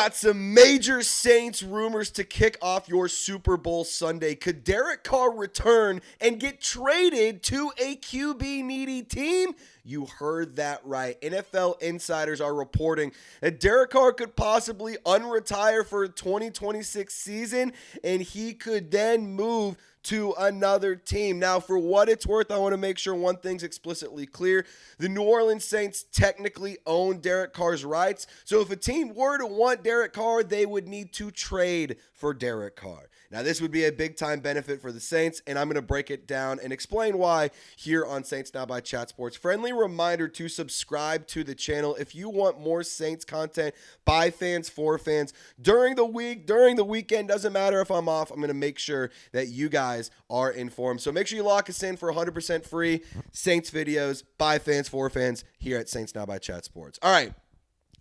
got some major Saints rumors to kick off your Super Bowl Sunday. Could Derek Carr return and get traded to a QB-needy team? You heard that right. NFL insiders are reporting that Derek Carr could possibly unretire for the 2026 season, and he could then move to another team. Now, for what it's worth, I want to make sure one thing's explicitly clear. The New Orleans Saints technically own Derek Carr's rights. So if a team were to want Derek Carr, they would need to trade for Derek Carr. Now, this would be a big-time benefit for the Saints, and I'm going to break it down and explain why here on Saints Now by Chat Sports. Friendly reminder to subscribe to the channel if you want more Saints content by fans, for fans. During the week, during the weekend, doesn't matter if I'm off, I'm going to make sure that you guys are informed. So make sure you lock us in for 100% free Saints videos by fans, for fans here at Saints Now by Chat Sports. All right.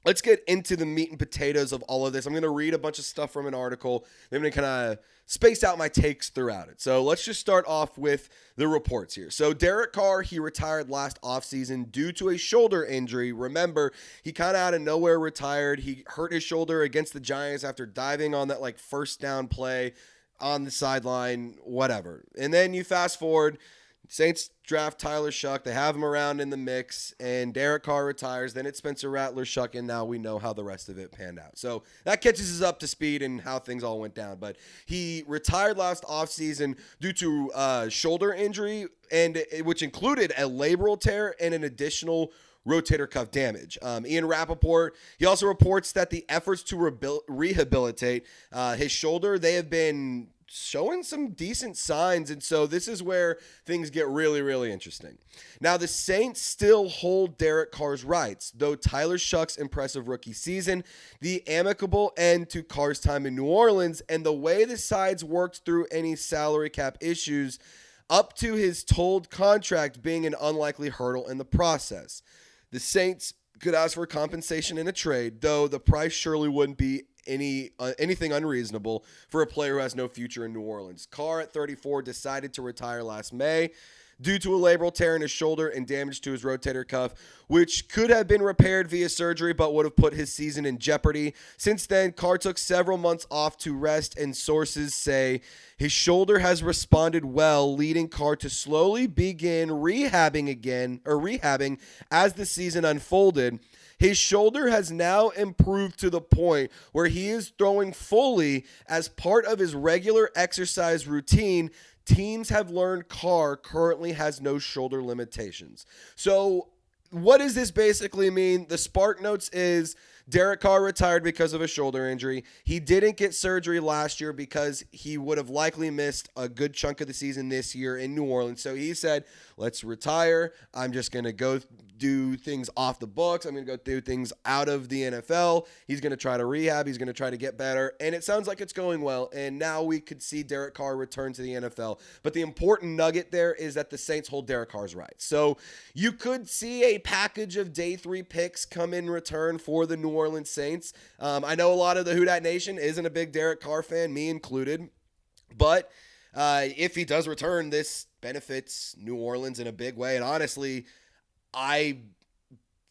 Let's get into the meat and potatoes of all of this. I'm going to read a bunch of stuff from an article. Then I'm going to kind of space out my takes throughout it. So let's just start off with the reports here. So Derek Carr, he retired last offseason due to a shoulder injury. Remember, he kind of out of nowhere retired. He hurt his shoulder against the Giants after diving on that first down play on the sideline, whatever. And then you fast forward, Saints draft Tyler Shuck. They have him around in the mix, and Derek Carr retires. Then it's Spencer Rattler, Shuck, and now we know how the rest of it panned out. So that catches us up to speed and how things all went down. But he retired last offseason due to shoulder injury, and which included a labral tear and an additional rotator cuff damage. Ian Rapoport, he also reports that the efforts to rehabilitate his shoulder, they have been showing some decent signs, and so this is where things get really, really interesting. Now, the Saints still hold Derek Carr's rights, though Tyler Shuck's impressive rookie season, the amicable end to Carr's time in New Orleans, and the way the sides worked through any salary cap issues up to his told contract being an unlikely hurdle in the process. The Saints could ask for compensation in a trade, though the price surely wouldn't be anything unreasonable for a player who has no future in New Orleans. Carr, at 34, decided to retire last May due to a labral tear in his shoulder and damage to his rotator cuff, which could have been repaired via surgery but would have put his season in jeopardy. Since then, Carr took several months off to rest, and sources say his shoulder has responded well, leading Carr to slowly begin rehabbing as the season unfolded. His shoulder has now improved to the point where he is throwing fully as part of his regular exercise routine. Teams have learned Carr currently has no shoulder limitations. So what does this basically mean? The Spark Notes is Derek Carr retired because of a shoulder injury. He didn't get surgery last year because he would have likely missed a good chunk of the season this year in New Orleans. So he said, let's retire. I'm just going to go do things off the books. I'm going to go do things out of the NFL. He's going to try to rehab. He's going to try to get better. And it sounds like it's going well. And now we could see Derek Carr return to the NFL. But the important nugget there is that the Saints hold Derek Carr's rights. So you could see a package of day 3 picks come in return for the New Orleans Saints. I know a lot of the Who Dat Nation isn't a big Derek Carr fan, me included. But if he does return, this benefits New Orleans in a big way. And honestly, I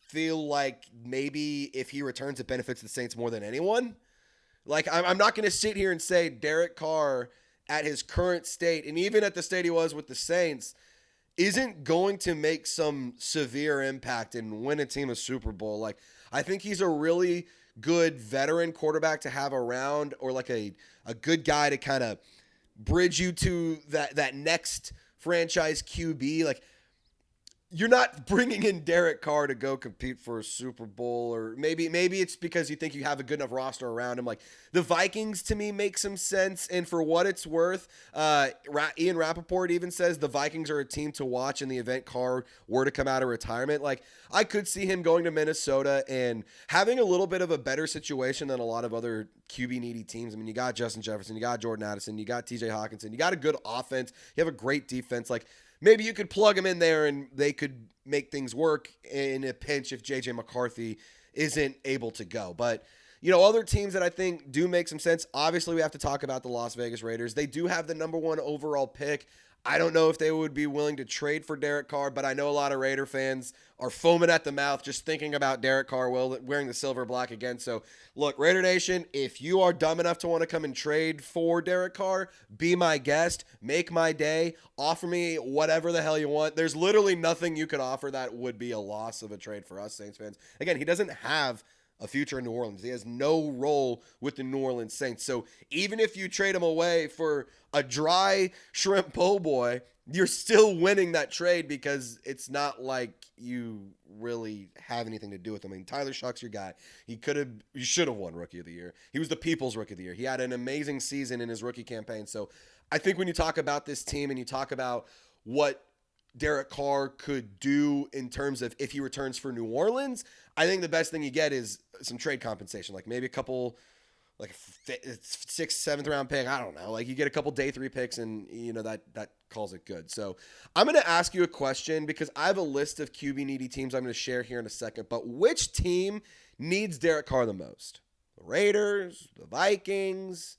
feel like maybe if he returns, it benefits the Saints more than anyone. I'm not going to sit here and say Derek Carr at his current state, and even at the state he was with the Saints, isn't going to make some severe impact and win a team a Super Bowl. I think he's a really good veteran quarterback to have around, or a good guy to kind of bridge you to that next franchise QB. You're not bringing in Derek Carr to go compete for a Super Bowl, or maybe it's because you think you have a good enough roster around him. The Vikings, to me, make some sense, and for what it's worth, Ian Rapoport even says the Vikings are a team to watch in the event Carr were to come out of retirement. I could see him going to Minnesota and having a little bit of a better situation than a lot of other QB-needy teams. I mean, you got Justin Jefferson, you got Jordan Addison, you got TJ Hawkinson, you got a good offense, you have a great defense. Maybe you could plug them in there and they could make things work in a pinch if J.J. McCarthy isn't able to go. But, other teams that I think do make some sense, obviously we have to talk about the Las Vegas Raiders. They do have the number 1 overall pick. I don't know if they would be willing to trade for Derek Carr, but I know a lot of Raider fans are foaming at the mouth just thinking about Derek Carr wearing the silver black again. So, look, Raider Nation, if you are dumb enough to want to come and trade for Derek Carr, be my guest, make my day, offer me whatever the hell you want. There's literally nothing you could offer that would be a loss of a trade for us Saints fans. Again, he doesn't have a future in New Orleans. He has no role with the New Orleans Saints. So even if you trade him away for a dry shrimp po' boy, you're still winning that trade because it's not like you really have anything to do with him. I mean, Tyler Shuck's your guy. He should have won Rookie of the Year. He was the People's Rookie of the Year. He had an amazing season in his rookie campaign. So I think when you talk about this team and you talk about what Derek Carr could do in terms of if he returns for New Orleans, I think the best thing you get is some trade compensation, like maybe a couple, like a 6th, 7th round pick. I don't know. Like you get a couple day 3 picks and that calls it good. So I'm going to ask you a question because I have a list of QB needy teams I'm going to share here in a second, but which team needs Derek Carr the most? The Raiders, the Vikings,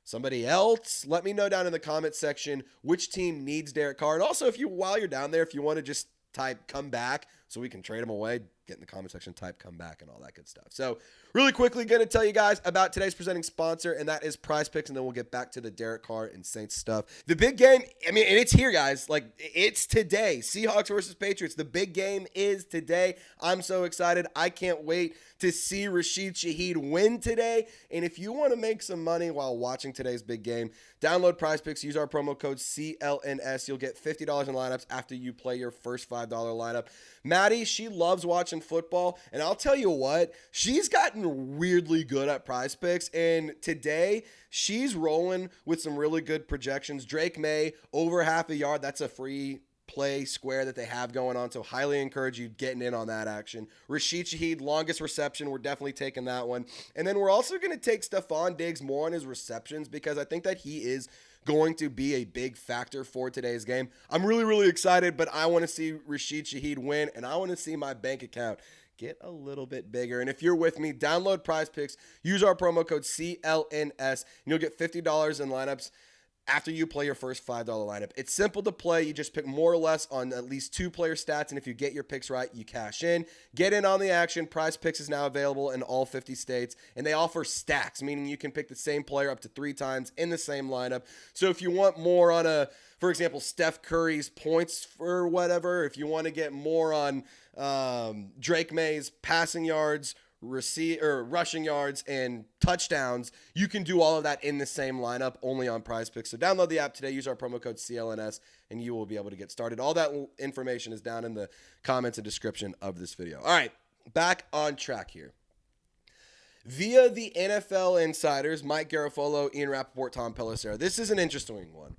somebody else? Let me know down in the comments section which team needs Derek Carr. And also, while you're down there, if you want to just type "come back" so we can trade him away, get in the comment section, type "come back" and all that good stuff. So really quickly, going to tell you guys about today's presenting sponsor, and that is Prize Picks, and then we'll get back to the Derek Carr and Saints stuff. The big game, and it's here, guys. Like, it's today. Seahawks versus Patriots. The big game is today. I'm so excited. I can't wait to see Rashid Shaheed win today. And if you want to make some money while watching today's big game, download Prize Picks. Use our promo code CLNS. You'll get $50 in lineups after you play your first $5 lineup. Maddie, she loves watching football, and I'll tell you what, she's gotten weirdly good at Prize Picks, and today she's rolling with some really good projections. Drake May, over half a yard. That's a free play square that they have going on, so highly encourage you getting in on that action. Rashid Shaheed, longest reception. We're definitely taking that one. And then we're also going to take Stephon Diggs more on his receptions because I think that he is going to be a big factor for today's game. I'm really, really excited, but I want to see Rashid Shaheed win, and I want to see my bank account get a little bit bigger. And if you're with me, download Prize Picks, use our promo code CLNS, and you'll get $50 in lineups after you play your first $5 lineup. It's simple to play. You just pick more or less on at least 2 player stats, and if you get your picks right, you cash in. Get in on the action. Prize Picks is now available in all 50 states, and they offer stacks, meaning you can pick the same player up to 3 times in the same lineup. So if you want more on for example, Steph Curry's points or whatever, if you want to get more on Drake May's passing yards, rushing yards, and touchdowns, you can do all of that in the same lineup only on Prize Picks. So download the app today, use our promo code CLNS, and you will be able to get started. All that information is down in the comments and description of this video. All right, back on track here. Via the NFL insiders, Mike Garafolo, Ian Rapoport, Tom Pelissero, this is an interesting one.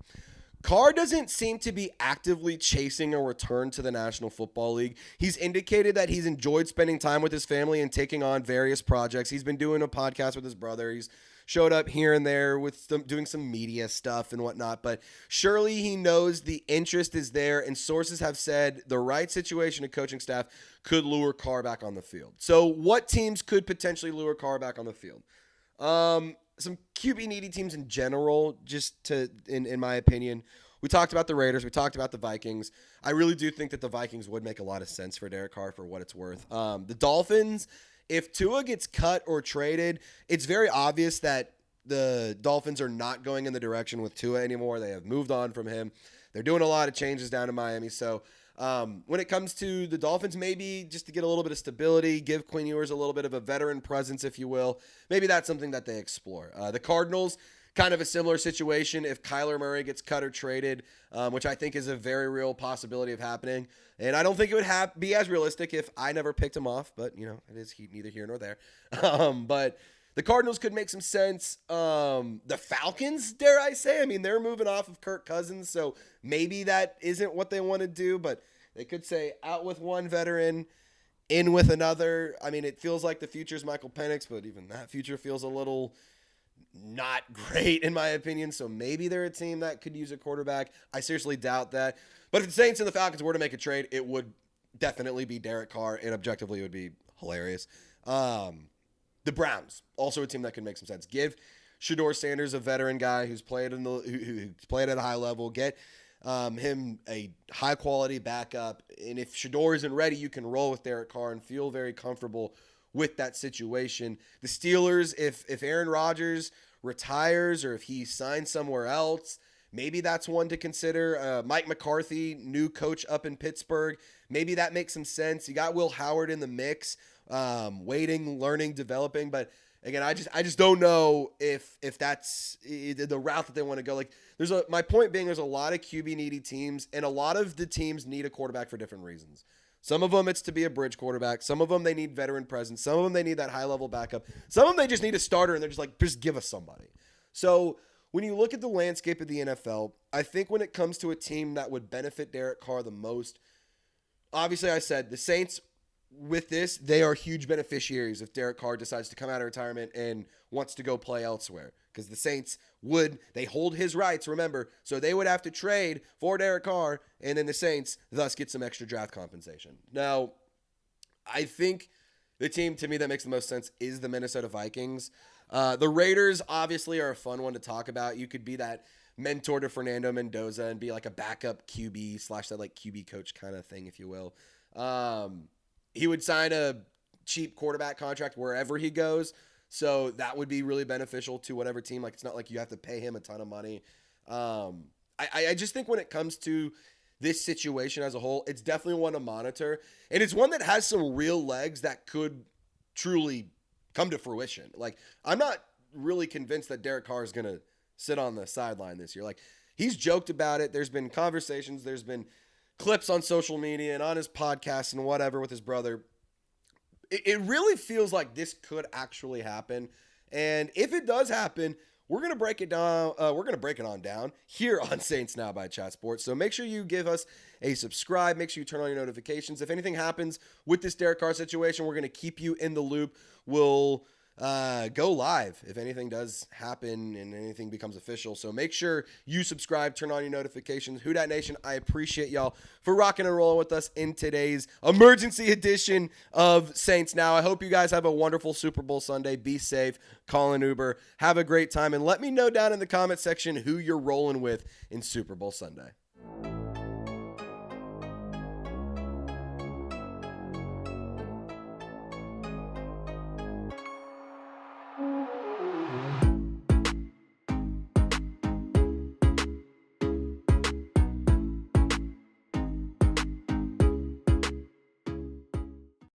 Carr doesn't seem to be actively chasing a return to the National Football League. He's indicated that he's enjoyed spending time with his family and taking on various projects. He's been doing a podcast with his brother. He's showed up here and there with doing some media stuff and whatnot. But surely he knows the interest is there, and sources have said the right situation and coaching staff could lure Carr back on the field. So what teams could potentially lure Carr back on the field? Some QB needy teams in general, in my opinion. We talked about the Raiders. We talked about the Vikings. I really do think that the Vikings would make a lot of sense for Derek Carr for what it's worth. The Dolphins, if Tua gets cut or traded, it's very obvious that the Dolphins are not going in the direction with Tua anymore. They have moved on from him. They're doing a lot of changes down in Miami. So when it comes to the Dolphins, maybe just to get a little bit of stability, give Quinn Ewers a little bit of a veteran presence, if you will. Maybe that's something that they explore. The Cardinals, kind of a similar situation if Kyler Murray gets cut or traded, which I think is a very real possibility of happening. And I don't think it would be as realistic if I never picked him off, but, it is neither here nor there. But the Cardinals could make some sense. The Falcons, dare I say? I mean, they're moving off of Kirk Cousins, so maybe that isn't what they want to do, but they could say out with one veteran, in with another. I mean, it feels like the future is Michael Penix, but even that future feels a little not great in my opinion, so maybe they're a team that could use a quarterback. I seriously doubt that. But if the Saints and the Falcons were to make a trade, it would definitely be Derek Carr, and objectively it would be hilarious. The Browns, also a team that could make some sense. Give Shedeur Sanders, a veteran guy who's played who's played at a high level. Get him a high-quality backup. And if Shador isn't ready, you can roll with Derek Carr and feel very comfortable with that situation. The Steelers, if Aaron Rodgers retires or if he signs somewhere else, maybe that's one to consider. Mike McCarthy, new coach up in Pittsburgh. Maybe that makes some sense. You got Will Howard in the mix, waiting, learning, developing. But again, I just don't know if that's the route that they want to go. Like my point being, there's a lot of QB needy teams, and a lot of the teams need a quarterback for different reasons. Some of them it's to be a bridge quarterback. Some of them they need veteran presence. Some of them they need that high level backup. Some of them they just need a starter, and they're just like, just give us somebody. So when you look at the landscape of the NFL, I think when it comes to a team that would benefit Derek Carr the most, obviously I said the Saints, with this, they are huge beneficiaries if Derek Carr decides to come out of retirement and wants to go play elsewhere. Because the Saints they hold his rights, remember, so they would have to trade for Derek Carr, and then the Saints thus get some extra draft compensation. Now, I think the team, to me, that makes the most sense is the Minnesota Vikings. The Raiders, obviously, are a fun one to talk about. You could be that mentor to Fernando Mendoza and be like a backup QB / that like QB coach kind of thing, if you will. He would sign a cheap quarterback contract wherever he goes. So that would be really beneficial to whatever team. Like, it's not like you have to pay him a ton of money. I just think when it comes to this situation as a whole, it's definitely one to monitor. And it's one that has some real legs that could truly come to fruition. Like, I'm not really convinced that Derek Carr is going to sit on the sideline this year. Like, he's joked about it. There's been conversations. There's been clips on social media and on his podcast and whatever with his brother. It really feels like this could actually happen. And if it does happen, we're going to break it down. We're going to break it on down here on Saints Now by Chat Sports. So make sure you give us a subscribe. Make sure you turn on your notifications. If anything happens with this Derek Carr situation, we're going to keep you in the loop. We'll go live if anything does happen and anything becomes official. So make sure you subscribe, turn on your notifications. Who Dat Nation, I appreciate y'all for rocking and rolling with us in today's emergency edition of Saints Now. I hope you guys have a wonderful Super Bowl Sunday. Be safe, call an Uber, have a great time, and let me know down in the comment section who you're rolling with in Super Bowl Sunday.